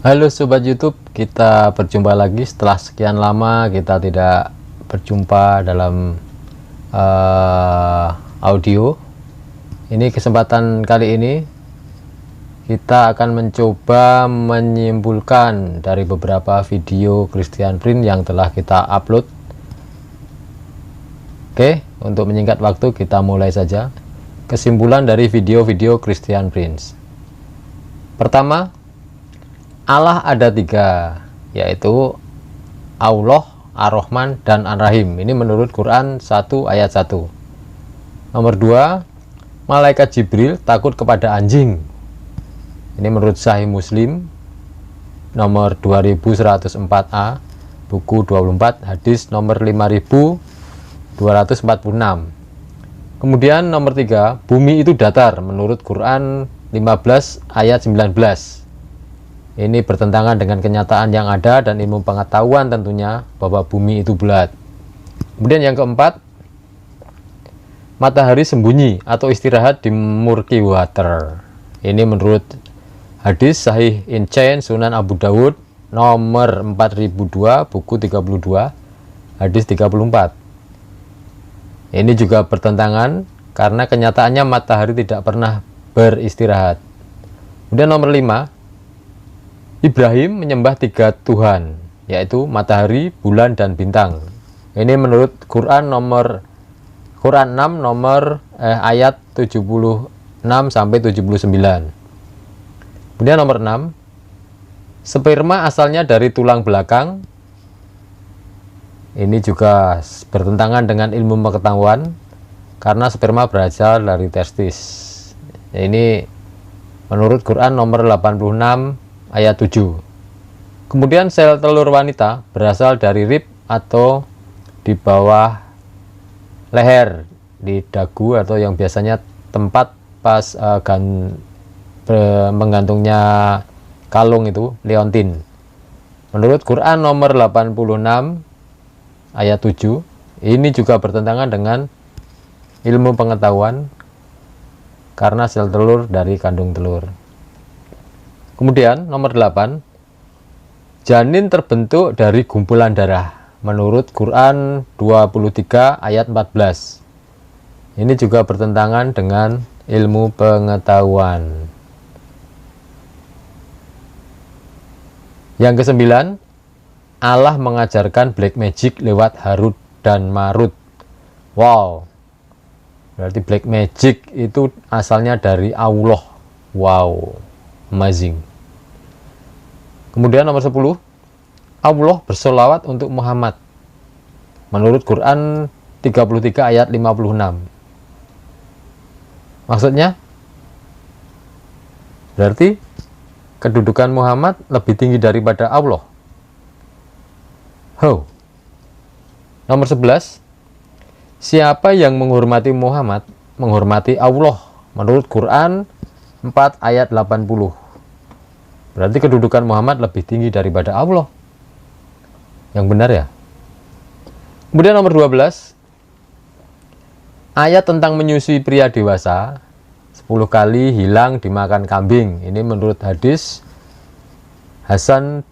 Halo Sobat YouTube, kita berjumpa lagi setelah sekian lama kita tidak berjumpa dalam audio. Ini kesempatan kali ini kita akan mencoba menyimpulkan dari beberapa video Christian Prince yang telah kita upload. Oke, untuk menyingkat waktu kita mulai saja. Kesimpulan dari video-video Christian Prince. Pertama, Allah ada tiga, yaitu Allah, Ar-Rahman, dan Ar-Rahim. Ini menurut Quran 1 ayat 1. Nomor 2, malaikat Jibril takut kepada anjing. Ini menurut Sahih Muslim nomor 2104A, buku 24, hadis nomor 5246. Kemudian nomor 3, bumi itu datar menurut Quran 15 ayat 19. Ini bertentangan dengan kenyataan yang ada dan ilmu pengetahuan tentunya bahwa bumi itu bulat. Kemudian yang keempat, matahari sembunyi atau istirahat di murky water. Ini menurut hadis Sahih in Chain Sunan Abu Dawud nomor 4002, buku 32, hadis 34. Ini juga bertentangan karena kenyataannya matahari tidak pernah beristirahat. Kemudian nomor 5, Ibrahim menyembah tiga Tuhan, yaitu matahari, bulan, dan bintang. Ini menurut Quran 6 nomor ayat 76 sampai 79. Kemudian nomor 6, sperma asalnya dari tulang belakang. Ini juga bertentangan dengan ilmu pengetahuan karena sperma berasal dari testis. Ini menurut Quran nomor 86 ayat 7. Kemudian sel telur wanita berasal dari rib atau di bawah leher, di dagu atau yang biasanya tempat pas menggantungnya kalung itu, leontin. Menurut Quran nomor 86 ayat 7, ini juga bertentangan dengan ilmu pengetahuan karena sel telur dari kandung telur. Kemudian nomor 8, janin terbentuk dari gumpulan darah menurut Quran 23 ayat 14. Ini juga bertentangan dengan ilmu pengetahuan. Yang kesembilan, Allah mengajarkan black magic lewat Harut dan Marut. Wow, berarti black magic itu asalnya dari Allah. Wow, amazing. Kemudian nomor 10, Allah bersolawat untuk Muhammad menurut Quran 33 ayat 56. Maksudnya berarti kedudukan Muhammad lebih tinggi daripada Allah. Nomor 11, siapa yang menghormati Muhammad menghormati Allah menurut Quran 4 ayat 80. Berarti kedudukan Muhammad lebih tinggi daripada Allah. Yang benar ya. Kemudian nomor 12, ayat tentang menyusui pria dewasa 10 kali hilang dimakan kambing. Ini menurut hadis Hasan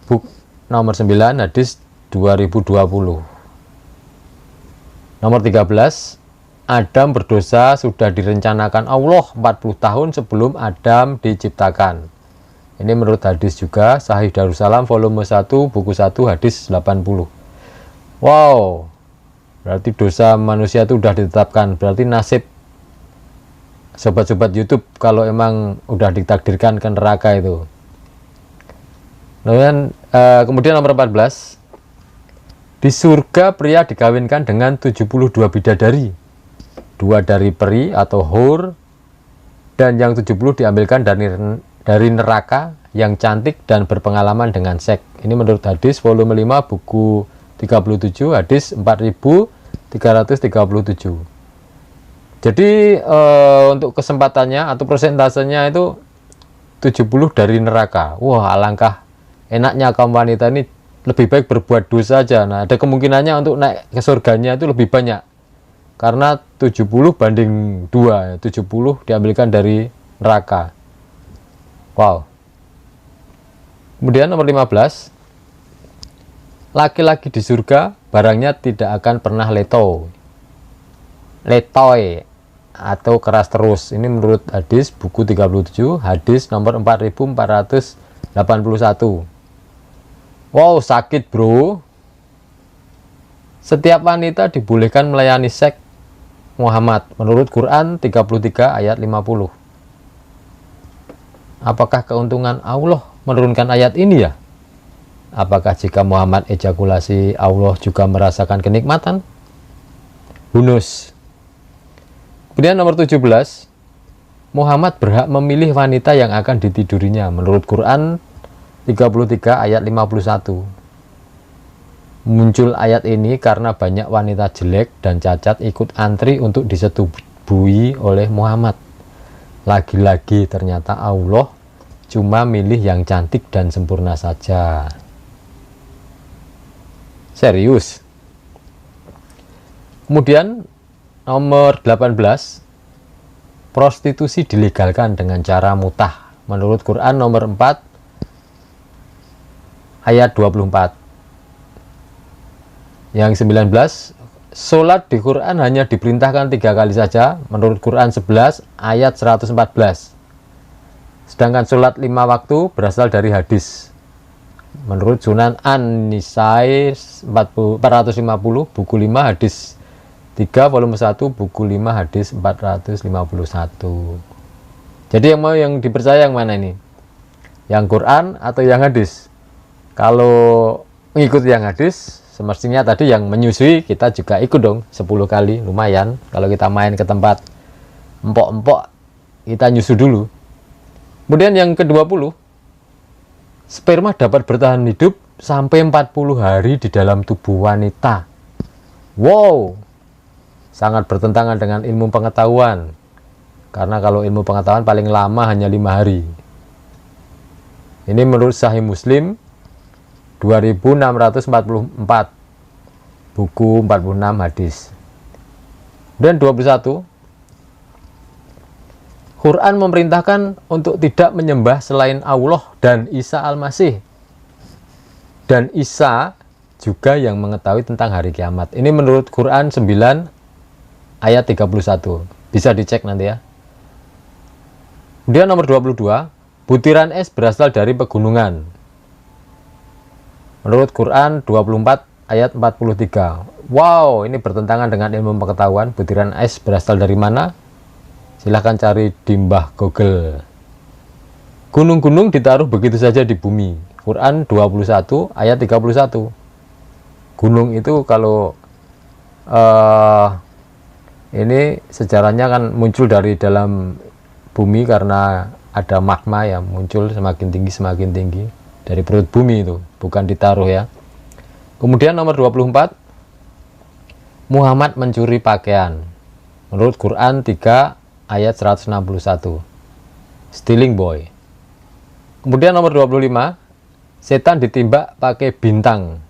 Buk nomor 9, hadis 2020. Nomor 13, Adam berdosa sudah direncanakan Allah 40 tahun sebelum Adam diciptakan. Ini menurut hadis juga Sahih Darussalam volume 1, buku 1, hadis 80. Wow, berarti dosa manusia itu sudah ditetapkan. Berarti nasib sobat-sobat YouTube kalau emang udah ditakdirkan ke neraka itu. Kemudian nomor 14, di surga pria dikawinkan dengan 72 bidadari, 2 dari peri atau hur, dan yang 70 diambilkan dari neraka yang cantik dan berpengalaman dengan seks. Ini menurut hadis volume 5, buku 37, hadis 4337. Jadi untuk kesempatannya atau persentasenya itu 70 dari neraka. Wah, alangkah enaknya kaum wanita ini, lebih baik berbuat dosa aja. Nah, ada kemungkinannya untuk naik ke surganya itu lebih banyak. Karena 70 banding 2, 70 diambilkan dari neraka. Wow. Kemudian nomor 15, laki-laki di surga barangnya tidak akan pernah letoy atau keras terus. Ini menurut hadis buku 37, hadis nomor 4481. Wow, sakit bro. Setiap wanita dibolehkan melayani seks Muhammad menurut Quran 33 ayat 50. Apakah keuntungan Allah menurunkan ayat ini ya? Apakah jika Muhammad ejakulasi Allah juga merasakan kenikmatan? Who knows? Kemudian nomor 17, Muhammad berhak memilih wanita yang akan ditidurinya menurut Quran 33 ayat 51. Muncul ayat ini karena banyak wanita jelek dan cacat ikut antri untuk disetubui oleh Muhammad. Lagi-lagi ternyata Allah cuma milih yang cantik dan sempurna saja. Serius. Kemudian nomor 18, prostitusi dilegalkan dengan cara mutah menurut Quran nomor 4 ayat 24. Yang 19, sholat di Quran hanya diperintahkan 3 kali saja menurut Quran 11 ayat 114. Sedangkan sholat 5 waktu berasal dari hadis menurut Sunan An-Nisai 450 buku 5 hadis 3 volume 1 buku 5 hadis 451. Jadi yang dipercaya yang mana ini? Yang Quran atau yang hadis? Kalau mengikuti yang hadis, semestinya tadi yang menyusui kita juga ikut dong 10 kali, lumayan. Kalau kita main ke tempat empok-empok, kita nyusu dulu. Kemudian yang ke-20, sperma dapat bertahan hidup sampai 40 hari di dalam tubuh wanita. Wow, sangat bertentangan dengan ilmu pengetahuan. Karena kalau ilmu pengetahuan paling lama hanya 5 hari. Ini menurut Sahih Muslim 2644 buku 46 hadis. Dan 21, Quran memerintahkan untuk tidak menyembah selain Allah dan Isa Al-Masih. Dan Isa juga yang mengetahui tentang hari kiamat. Ini menurut Quran 9 ayat 31. Bisa dicek nanti ya. Kemudian nomor 22, butiran es berasal dari pegunungan. Menurut Quran 24 ayat 43. Wow, ini bertentangan dengan ilmu pengetahuan. Butiran es berasal dari mana? Silahkan cari di Mbah Google. Gunung-gunung ditaruh begitu saja di bumi. Quran 21 ayat 31. Gunung itu kalau ini sejarahnya kan muncul dari dalam bumi karena ada magma yang muncul semakin tinggi dari perut bumi itu, bukan ditaruh ya. Kemudian nomor 24, Muhammad mencuri pakaian. Menurut Quran 3 ayat 161. Stealing boy. Kemudian nomor 25, setan ditimbak pakai bintang.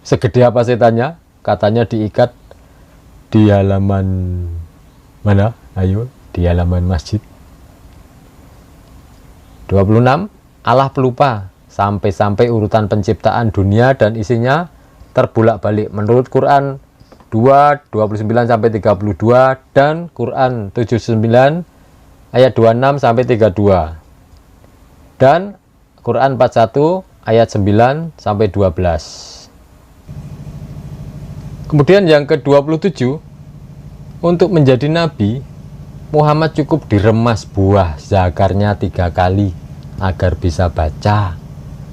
Segede apa setannya? Katanya diikat di halaman mana? Ayo, di halaman masjid. 26, Allah pelupa sampai-sampai urutan penciptaan dunia dan isinya terbulak-balik. Menurut Quran 2 29 sampai 32 dan Quran 79 ayat 26 sampai 32 dan Quran 41 ayat 9 sampai 12. Kemudian yang ke-27, untuk menjadi nabi Muhammad cukup diremas buah zakarnya 3 kali agar bisa baca.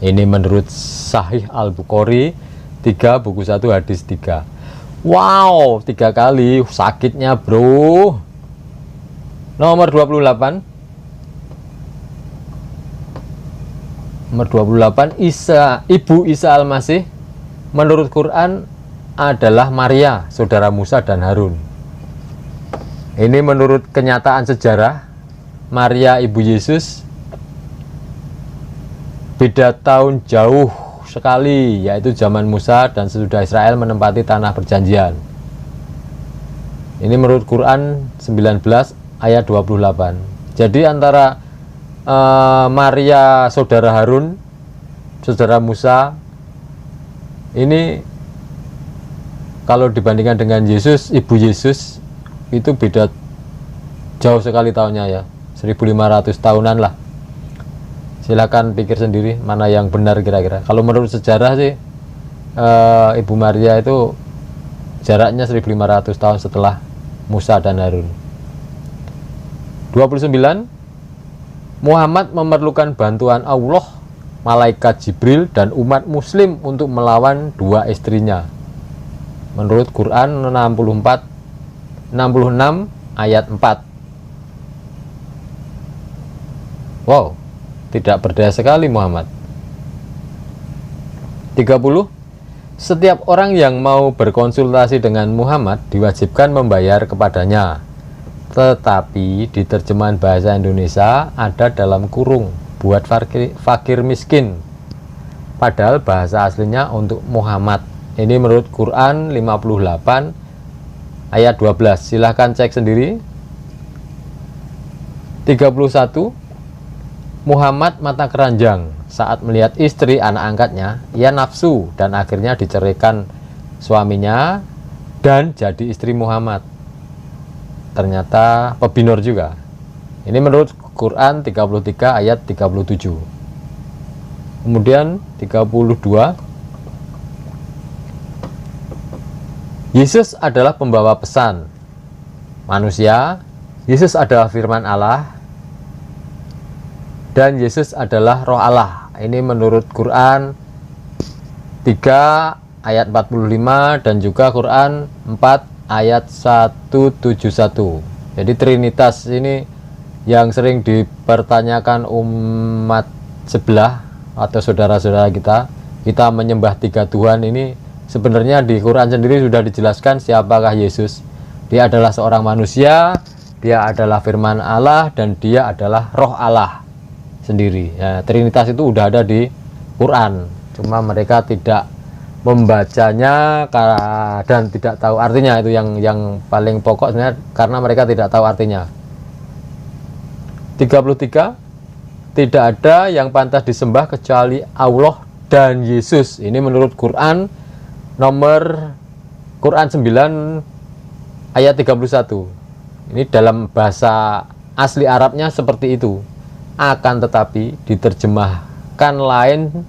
Ini menurut Sahih Al-Bukhari 3 buku 1 hadis 3. Wow, 3 kali sakitnya bro. Nomor 28, Ibu Isa Al-Masih menurut Quran adalah Maria, saudara Musa dan Harun. Ini menurut kenyataan sejarah, Maria ibu Yesus beda tahun jauh sekali, yaitu zaman Musa dan sesudah Israel menempati tanah perjanjian. Ini menurut Quran 19 ayat 28. Jadi antara Maria saudara Harun sejarah Musa ini kalau dibandingkan dengan Yesus, ibu Yesus itu beda jauh sekali tahunnya ya, 1500 tahunan lah. Silakan pikir sendiri mana yang benar kira-kira. Kalau menurut sejarah sih Ibu Maria itu jaraknya 1500 tahun setelah Musa dan Harun. 29. Muhammad memerlukan bantuan Allah, malaikat Jibril dan umat muslim untuk melawan dua istrinya. Menurut Quran 66 ayat 4. Wow, tidak berdaya sekali Muhammad. 30. Setiap orang yang mau berkonsultasi dengan Muhammad diwajibkan membayar kepadanya. Tetapi di terjemahan bahasa Indonesia ada dalam kurung buat fakir miskin. Padahal bahasa aslinya untuk Muhammad. Ini menurut Quran 58 ayat 12. Silahkan cek sendiri. 31. Muhammad mata keranjang. Saat melihat istri anak angkatnya, ia nafsu dan akhirnya diceraikan suaminya dan jadi istri Muhammad. Ternyata pebinor juga. Ini menurut Quran 33 ayat 37. Kemudian 32. Yesus adalah pembawa pesan manusia. Yesus adalah firman Allah. Dan Yesus adalah roh Allah. Ini menurut Quran 3 ayat 45 dan juga Quran 4 ayat 171. Jadi Trinitas ini yang sering dipertanyakan umat sebelah atau saudara-saudara kita menyembah tiga Tuhan ini. Sebenarnya di Quran sendiri sudah dijelaskan siapakah Yesus. Dia adalah seorang manusia, dia adalah firman Allah, dan dia adalah roh Allah sendiri ya. Trinitas itu udah ada di Quran, cuma mereka tidak membacanya dan tidak tahu artinya. Itu yang paling pokok sebenarnya, karena mereka tidak tahu artinya. 33. Tidak ada yang pantas disembah kecuali Allah dan Yesus. Ini menurut Quran Quran 9 ayat 31. Ini dalam bahasa asli Arabnya seperti itu. Akan tetapi diterjemahkan lain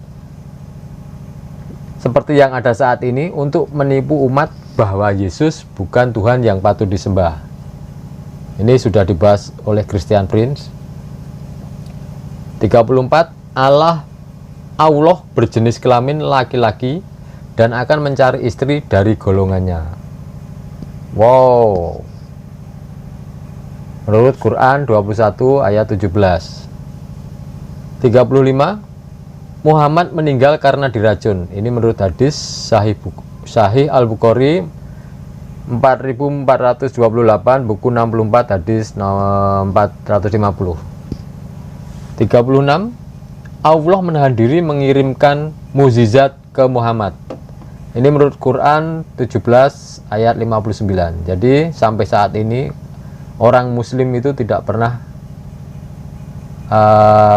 seperti yang ada saat ini untuk menipu umat bahwa Yesus bukan Tuhan yang patut disembah. Ini sudah dibahas oleh Christian Prince. 34. Allah berjenis kelamin laki-laki dan akan mencari istri dari golongannya. Wow. Menurut Quran 21 ayat 17. 35. Muhammad meninggal karena diracun. Ini menurut hadis Sahih Al-Bukhari 4428, buku 64, hadis 450. 36. Allah menahan diri mengirimkan mukjizat ke Muhammad. Ini menurut Quran 17 ayat 59. Jadi sampai saat ini orang muslim itu tidak pernah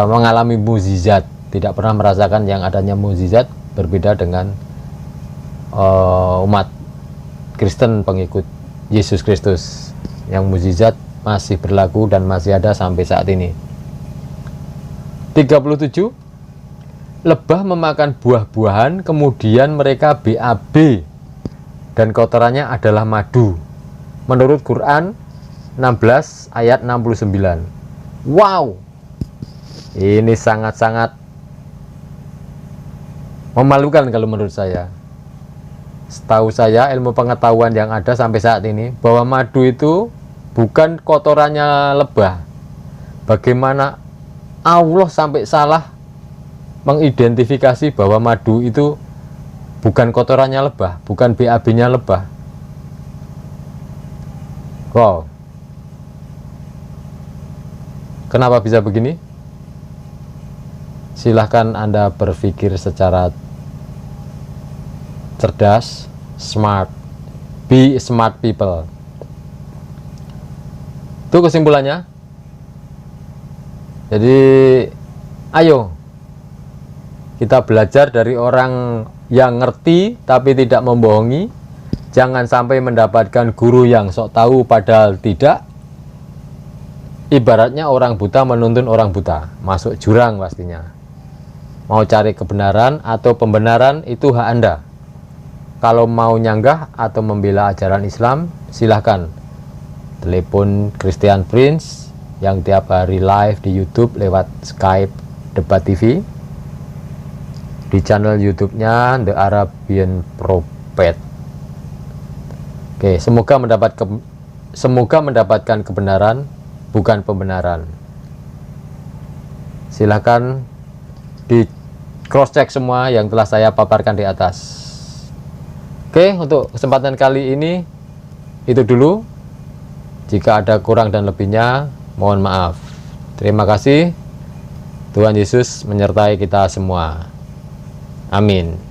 mengalami mukjizat, tidak pernah merasakan yang adanya mukjizat, berbeda dengan umat Kristen pengikut Yesus Kristus yang mukjizat masih berlaku dan masih ada sampai saat ini. 37. Lebah memakan buah-buahan, kemudian mereka BAB dan kotorannya adalah madu. Menurut Quran 16 ayat 69. Wow, ini sangat-sangat memalukan kalau menurut saya. Setahu saya, ilmu pengetahuan yang ada sampai saat ini, bahwa madu itu bukan kotorannya lebah. Bagaimana Allah sampai salah mengidentifikasi bahwa madu itu bukan kotorannya lebah, bukan BAB-nya lebah. Wow. Kenapa bisa begini? Silahkan Anda berpikir secara cerdas, smart. Be smart people. Itu kesimpulannya. Jadi ayo Kita belajar dari orang yang ngerti tapi tidak membohongi. Jangan sampai mendapatkan guru yang sok tahu padahal tidak. Ibaratnya orang buta menuntun orang buta, masuk jurang pastinya. Mau cari kebenaran atau pembenaran itu hak Anda. Kalau mau nyanggah atau membela ajaran Islam, silahkan telepon Christian Prince yang tiap hari live di YouTube lewat Skype Debat TV, di channel YouTube-nya The Arabian Prophet. Oke, semoga mendapatkan kebenaran, bukan pembenaran. Silahkan di cross check semua yang telah saya paparkan di atas. Oke, untuk kesempatan kali ini itu dulu. Jika ada kurang dan lebihnya, mohon maaf. Terima kasih. Tuhan Yesus menyertai kita semua. Amin.